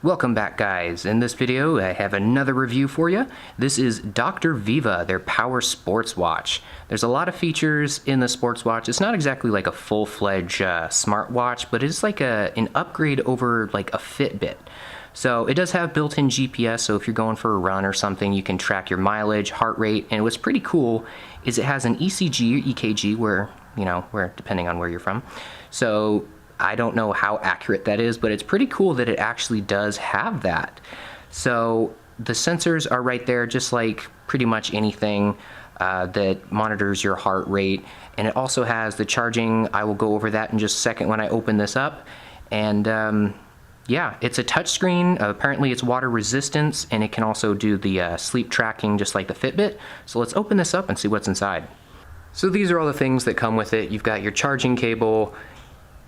Welcome back, guys. In this video I have another review for you. This is Dr.viva, their power sports watch. There's a lot of features in the sports watch. It's not exactly like a full-fledged smartwatch, but it's like an upgrade over like a Fitbit. So it does have built-in GPS, so if you're going for a run or something, you can track your mileage, heart rate, and what's pretty cool is it has an ECG or EKG where depending on where you're from. So I don't know how accurate that is, but it's pretty cool that it actually does have that. So the sensors are right there, just like pretty much anything that monitors your heart rate. And it also has the charging. I will go over that in just a second when I open this up. And yeah, it's a touch screen. Apparently it's water resistance, and it can also do the sleep tracking just like the Fitbit. So let's open this up and see what's inside. So these are all the things that come with it. You've got your charging cable,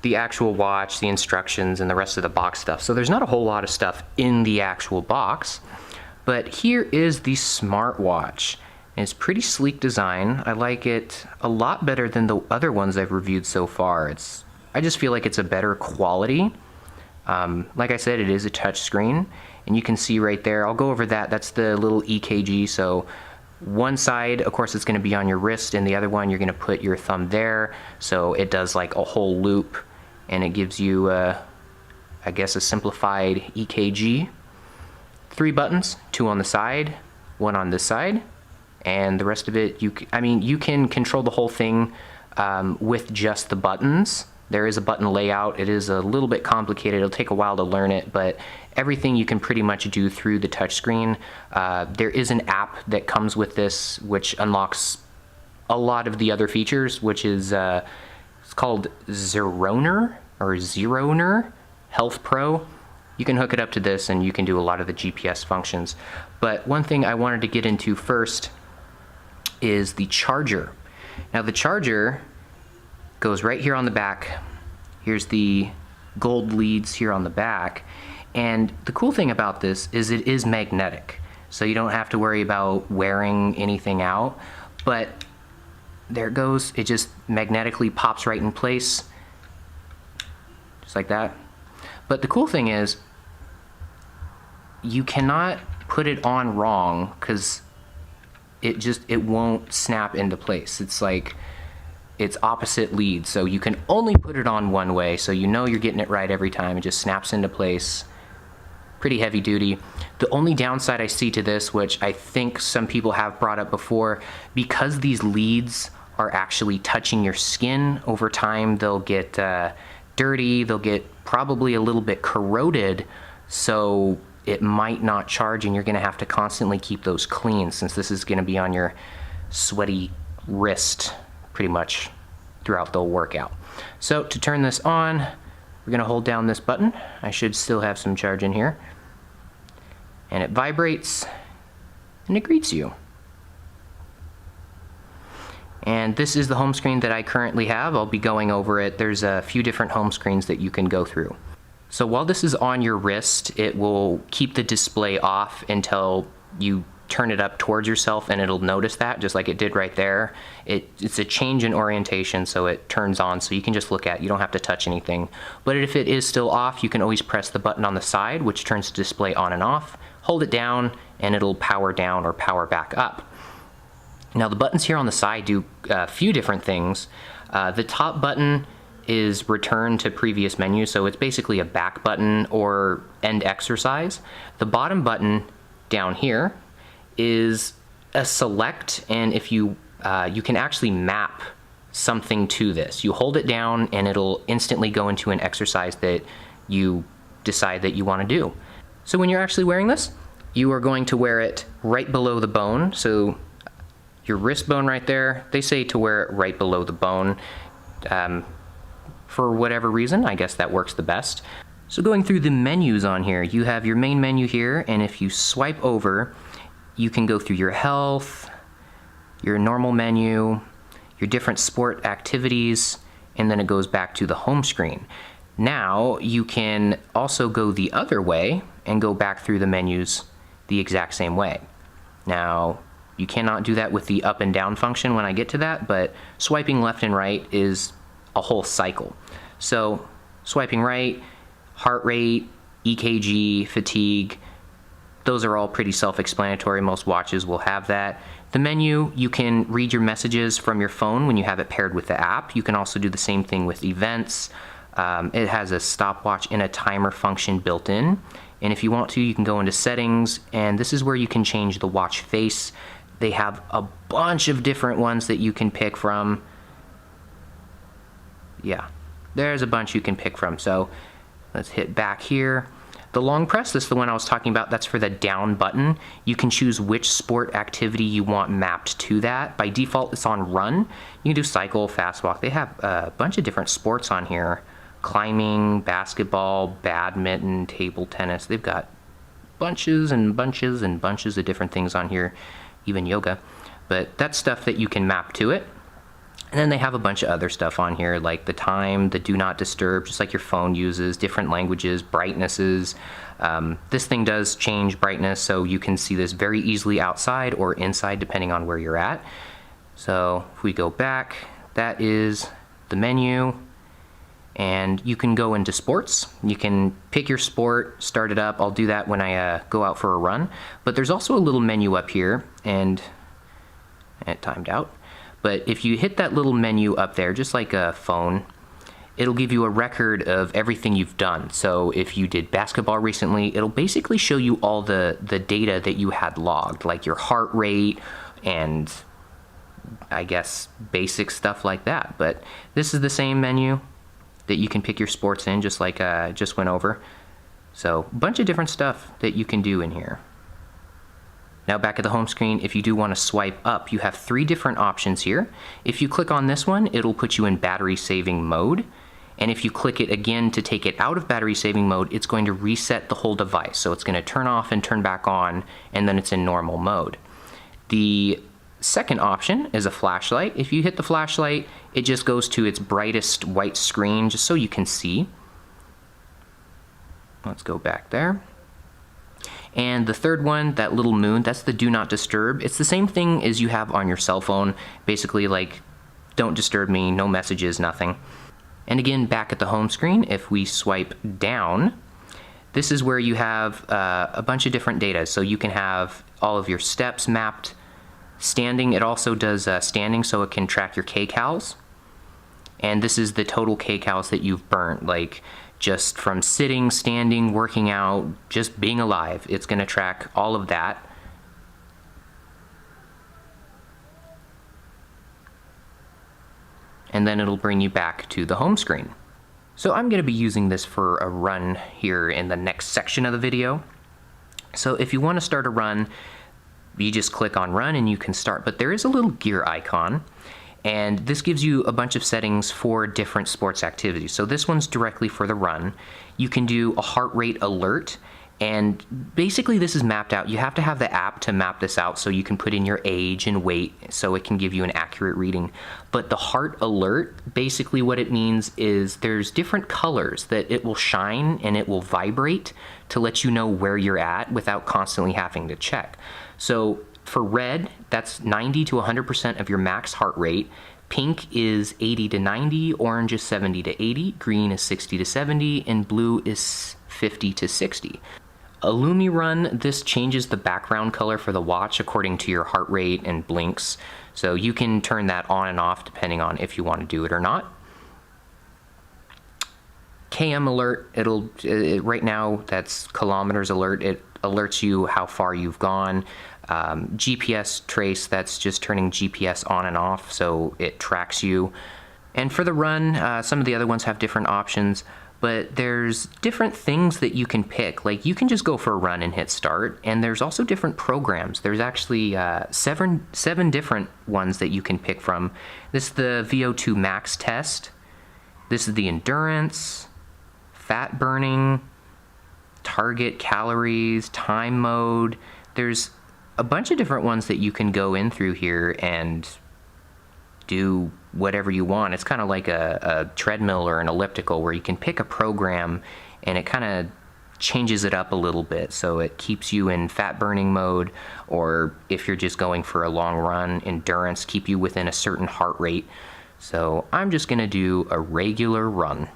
the actual watch, the instructions, and the rest of the box stuff. So there's not a whole lot of stuff in the actual box, but here is the smartwatch. It's pretty sleek design. I like it a lot better than the other ones I've reviewed so far. I just feel like it's a better quality. Like I said, it is a touch screen, and you can see right there, I'll go over that. That's the little EKG. So one side, of course, it's going to be on your wrist, and the other one, you're going to put your thumb there. So it does like a whole loop, and it gives you, I guess, a simplified EKG. 3 buttons, 2 on the side, 1 on this side, and the rest of it, you can control the whole thing with just the buttons. There is a button layout. It is a little bit complicated. It'll take a while to learn it, but everything you can pretty much do through the touchscreen. There is an app that comes with this, which unlocks a lot of the other features, which is it's called Zeroner Health Pro. You can hook it up to this, and you can do a lot of the GPS functions. But one thing I wanted to get into first is the charger. Now the charger goes right here on the back. Here's the gold leads here on the back. And the cool thing about this is it is magnetic. So you don't have to worry about wearing anything out. But there it goes. It just magnetically pops right in place. Just like that. But the cool thing is you cannot put it on wrong, because it won't snap into place. It's like it's opposite leads, so you can only put it on one way, so you know you're getting it right every time. It just snaps into place. Pretty heavy duty. The only downside I see to this, which I think some people have brought up before, because these leads are actually touching your skin over time, they'll get dirty, they'll get probably a little bit corroded, so it might not charge, and you're gonna have to constantly keep those clean, since this is gonna be on your sweaty wrist pretty much throughout the workout. So to turn this on, we're gonna hold down this button. I should still have some charge in here. And it vibrates, and it greets you. And this is the home screen that I currently have. I'll be going over it. There's a few different home screens that you can go through. So while this is on your wrist, it will keep the display off until you turn it up towards yourself, and it'll notice that, just like it did right there. It's a change in orientation, so it turns on, so you can just look at it. You don't have to touch anything. But if it is still off, you can always press the button on the side, which turns the display on and off. Hold it down, and it'll power down or power back up. Now the buttons here on the side do a few different things. The top button is return to previous menu, so it's basically a back button or end exercise. The bottom button down here is a select, and if you can actually map something to this. You hold it down, and it'll instantly go into an exercise that you decide that you want to do. So when you're actually wearing this, you are going to wear it right below the bone. So your wrist bone right there, they say to wear it right below the bone. For whatever reason, I guess that works the best. So going through the menus on here, you have your main menu here, and if you swipe over, you can go through your health, your normal menu, your different sport activities, and then it goes back to the home screen. Now you can also go the other way and go back through the menus the exact same way. Now you cannot do that with the up and down function when I get to that, but swiping left and right is a whole cycle. So swiping right, heart rate, EKG, fatigue. Those are all pretty self-explanatory. Most watches will have that. The menu, you can read your messages from your phone when you have it paired with the app. You can also do the same thing with events. It has a stopwatch and a timer function built in. And if you want to, you can go into settings, and this is where you can change the watch face. They have a bunch of different ones that you can pick from. Yeah, there's a bunch you can pick from. So let's hit back here. The long press, this is the one I was talking about, that's for the down button. You can choose which sport activity you want mapped to that. By default, it's on run. You can do cycle, fast walk. They have a bunch of different sports on here. Climbing, basketball, badminton, table tennis. They've got bunches and bunches and bunches of different things on here, even yoga. But that's stuff that you can map to it. And then they have a bunch of other stuff on here, like the time, the do not disturb, just like your phone uses, different languages, brightnesses. This thing does change brightness, so you can see this very easily outside or inside, depending on where you're at. So if we go back, that is the menu. And you can go into sports. You can pick your sport, start it up. I'll do that when I go out for a run. But there's also a little menu up here, and it timed out. But if you hit that little menu up there, just like a phone, it'll give you a record of everything you've done. So if you did basketball recently, it'll basically show you all the data that you had logged, like your heart rate and I guess basic stuff like that. But this is the same menu that you can pick your sports in, just like I just went over. So a bunch of different stuff that you can do in here. Now back at the home screen, if you do want to swipe up, you have 3 different options here. If you click on this one, it'll put you in battery saving mode. And if you click it again to take it out of battery saving mode, it's going to reset the whole device. So it's going to turn off and turn back on, and then it's in normal mode. The second option is a flashlight. If you hit the flashlight, it just goes to its brightest white screen, just so you can see. Let's go back there. And the third one, that little moon, that's the do not disturb. It's the same thing as you have on your cell phone. Basically like, don't disturb me, no messages, nothing. And again, back at the home screen, if we swipe down, this is where you have a bunch of different data. So you can have all of your steps mapped. Standing, it also does standing, so it can track your kcals. And this is the total kcals that you've burnt, like just from sitting, standing, working out, just being alive. It's going to track all of that. And then it'll bring you back to the home screen. So I'm going to be using this for a run here in the next section of the video. So if you want to start a run, you just click on run and you can start. But there is a little gear icon, and this gives you a bunch of settings for different sports activities. So this one's directly for the run. You can do a heart rate alert, and basically this is mapped out. You have to have the app to map this out, so you can put in your age and weight so it can give you an accurate reading. But the heart alert, basically what it means is there's different colors that it will shine and it will vibrate to let you know where you're at without constantly having to check. So for red, that's 90 to 100% of your max heart rate. Pink is 80 to 90, orange is 70 to 80, green is 60 to 70, and blue is 50 to 60. A Lumi Run, this changes the background color for the watch according to your heart rate and blinks. So you can turn that on and off depending on if you want to do it or not. KM alert, right now that's kilometers alert. It alerts you how far you've gone. GPS trace, that's just turning GPS on and off, so it tracks you. And for the run, some of the other ones have different options, but there's different things that you can pick. Like you can just go for a run and hit start, and there's also different programs. There's actually seven different ones that you can pick from. This is the VO2 max test. This is the endurance, fat burning, target calories, time mode. There's a bunch of different ones that you can go in through here and do whatever you want. It's kind of like a treadmill or an elliptical where you can pick a program and it kind of changes it up a little bit. So it keeps you in fat burning mode, or if you're just going for a long run, endurance, keep you within a certain heart rate. So I'm just gonna do a regular run.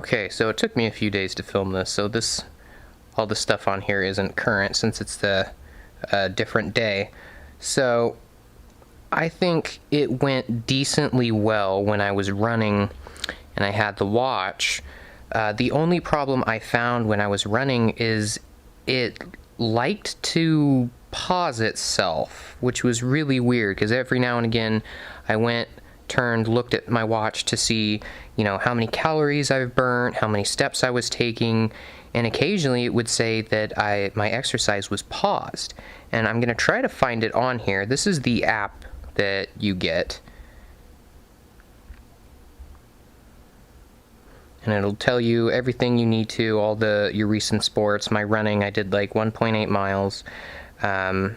Okay, so it took me a few days to film this, so all the stuff on here isn't current since it's the different day. So I think it went decently well when I was running and I had the watch. The only problem I found when I was running is it liked to pause itself, which was really weird because every now and again I went, turned, looked at my watch to see, how many calories I've burnt, how many steps I was taking, and occasionally it would say that my exercise was paused. And I'm going to try to find it on here. This is the app that you get. And it'll tell you everything you need to, all your recent sports. My running, I did like 1.8 miles. And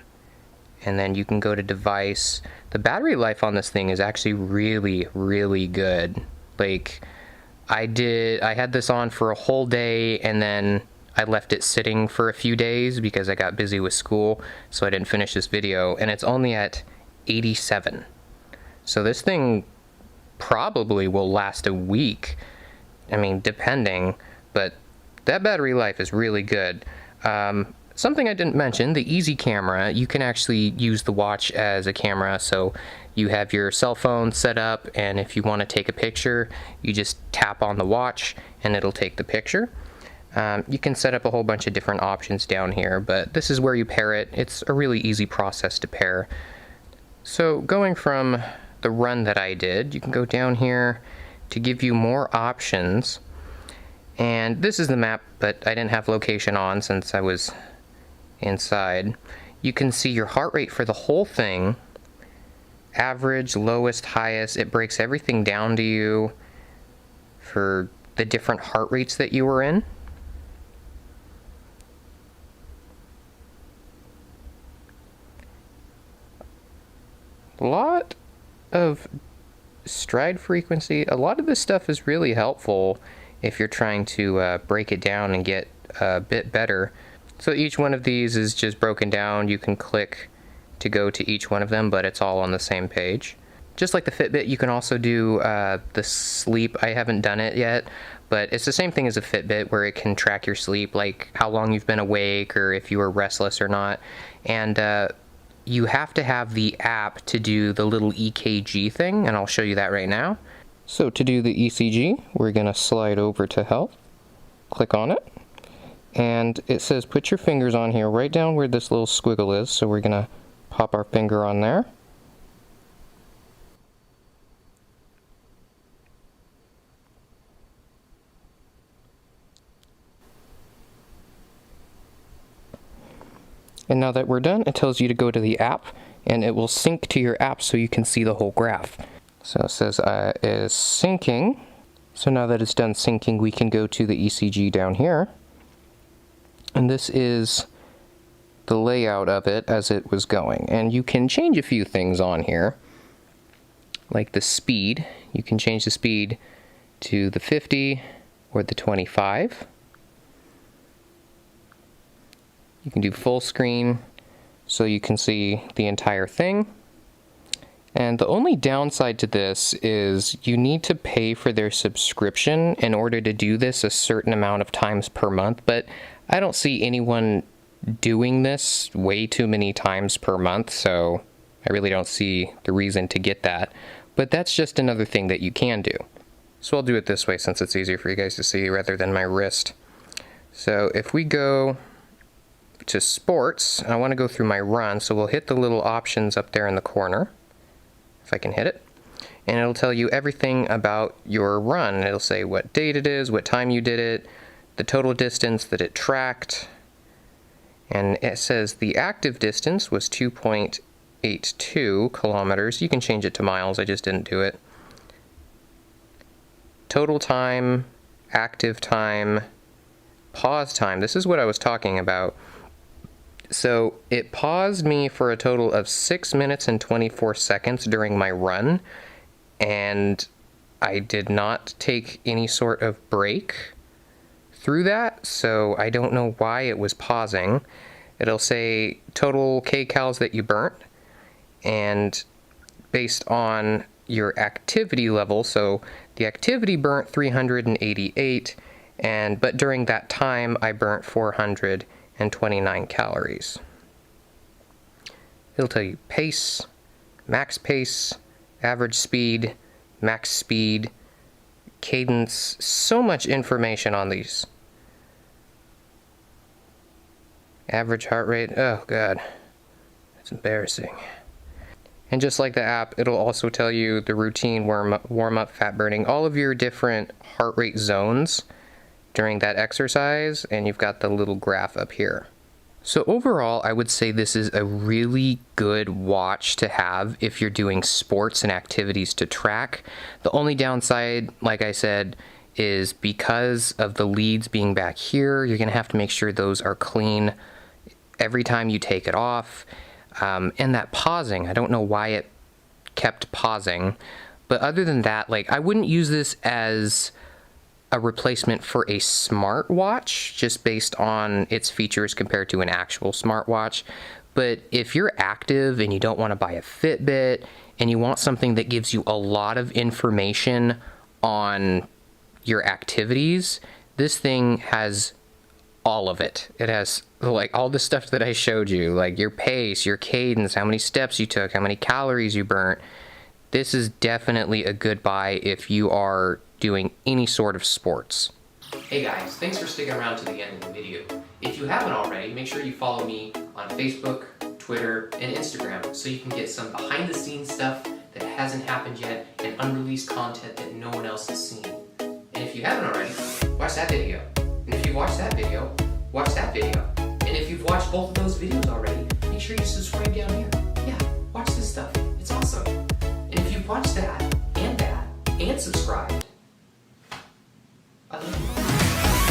then you can go to device. The battery life on this thing is actually really, really good. Like, I had this on for a whole day, and then I left it sitting for a few days because I got busy with school, so I didn't finish this video, and it's only at 87. So this thing probably will last a week. I mean, depending, but that battery life is really good. Something I didn't mention, the easy camera, you can actually use the watch as a camera, so you have your cell phone set up, and if you want to take a picture, you just tap on the watch and it'll take the picture. You can set up a whole bunch of different options down here, but this is where you pair it. It's a really easy process to pair. So going from the run that I did, you can go down here to give you more options. And this is the map, but I didn't have location on since I was inside. You can see your heart rate for the whole thing, average, lowest, highest. It breaks everything down to you for the different heart rates that you were in. A lot of stride frequency. A lot of this stuff is really helpful if you're trying to break it down and get a bit better. So each one of these is just broken down. You can click to go to each one of them, but it's all on the same page. Just like the Fitbit, you can also do the sleep. I haven't done it yet, but it's the same thing as a Fitbit where it can track your sleep, like how long you've been awake or if you were restless or not. And you have to have the app to do the little EKG thing, and I'll show you that right now. So to do the ECG, we're going to slide over to Health, click on it, and it says put your fingers on here right down where this little squiggle is, so we're going to pop our finger on there. And now that we're done, it tells you to go to the app, and it will sync to your app so you can see the whole graph. So it says is syncing. So now that it's done syncing, we can go to the ECG down here. And this is the layout of it as it was going. And you can change a few things on here, like the speed. You can change the speed to the 50 or the 25. You can do full screen so you can see the entire thing. And the only downside to this is you need to pay for their subscription in order to do this a certain amount of times per month, but I don't see anyone doing this way too many times per month, so I really don't see the reason to get that. But that's just another thing that you can do. So I'll do it this way since it's easier for you guys to see rather than my wrist. So if we go to sports, I want to go through my run, so we'll hit the little options up there in the corner, if I can hit it, and it'll tell you everything about your run. It'll say what date it is, what time you did it, the total distance that it tracked, and it says the active distance was 2.82 kilometers. You can change it to miles, I just didn't do it. Total time, active time, pause time. This is what I was talking about. So it paused me for a total of 6 minutes and 24 seconds during my run, and I did not take any sort of break through that, so I don't know why it was pausing. It'll say total kcals that you burnt, and based on your activity level, so The activity burnt 388, but during that time I burnt 429 calories. It'll tell you pace, average speed, max speed, cadence, so much information on these. Average heart rate, oh god, it's embarrassing. And just like the app, it'll also tell you the routine warm-up, fat burning, all of your different heart rate zones during that exercise, and you've got the little graph up here. So overall, I would say this is a really good watch to have if you're doing sports and activities to track. The only downside, like I said, is because of the leads being back here, you're gonna have to make sure those are clean every time you take it off. And that pausing, I don't know why it kept pausing, but other than that, like, I wouldn't use this as a replacement for a smartwatch just based on its features compared to an actual smartwatch. But if you're active and you don't want to buy a Fitbit and you want something that gives you a lot of information on your activities, this thing has all of it. It has like all the stuff that I showed you, like your pace, your cadence, how many steps you took, how many calories you burnt. This is definitely a good buy if you are doing any sort of sports. Hey guys, thanks for sticking around to the end of the video. If you haven't already, make sure you follow me on Facebook, Twitter, and Instagram so you can get some behind the scenes stuff that hasn't happened yet and unreleased content that no one else has seen. And if you haven't already, watch that video. And if you watch that video, watch that video. And if you've watched both of those videos already, make sure you subscribe down here. Yeah, watch this stuff. It's awesome. And if you've watched that, and subscribe,